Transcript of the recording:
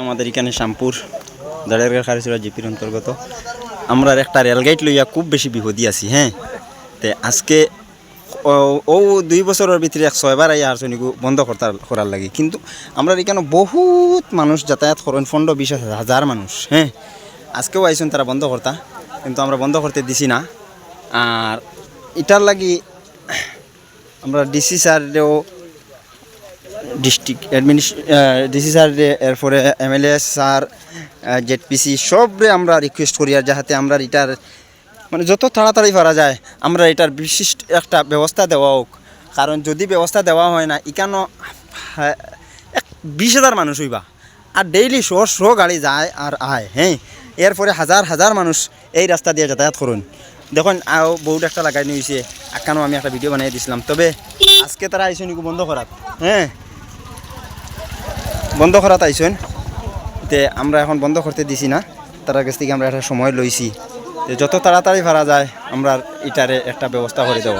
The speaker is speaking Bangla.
আমাদের এখানে শ্যামপুর দাঁড়িয়ার খারিচুরা জিপির অন্তর্গত আমরা একটা রেলগাইড লইয়া খুব বেশি বিপদী আছি। হ্যাঁ, তে আজকে ও 2 বছরের ভিতরে 6বার আইয়া আর্সনিকু বন্ধ করার লাগে, কিন্তু আমরা এখানে বহুত মানুষ যাতায়াত করেন, 15-20 হাজার মানুষ। হ্যাঁ, আজকেও আইসুন তারা বন্ধ করতা, কিন্তু আমরা বন্ধ করতে দিছি না। আর এটার লাগি আমরা ডিসি স্যারেও ডিস্ট্রিক্ট ডিসি স্যার, এরপরে এমএলএ স্যার, জেডপিসি সবরে আমরা রিকোয়েস্ট করি আর যাহাতে আমরা এটার মানে যত তাড়াতাড়ি পারা যায় আমরা এটার বিশিষ্ট একটা ব্যবস্থা দেওয়া হোক। কারণ যদি ব্যবস্থা দেওয়া হয় না, এখানে 20,000 মানুষ হইবা, আর ডেইলি শো গাড়ি যায় আর আয়। হ্যাঁ, এরপরে হাজার হাজার মানুষ এই রাস্তা দিয়ে যাতায়াত করুন। দেখুন বহুত একটা লাগাই নিয়েছে, এখানেও আমি একটা ভিডিও বানিয়ে দিয়েছিলাম। তবে আজকে তারা আইসুন বন্ধ করাত। হ্যাঁ, বন্ধ করাত আইসুন, তে আমরা এখন বন্ধ করতে দিছি না, তার কাছ থেকে আমরা একটা সময় লইছি, যত তাড়াতাড়ি পারা যায় আমরা এটারে একটা ব্যবস্থা করে দেব।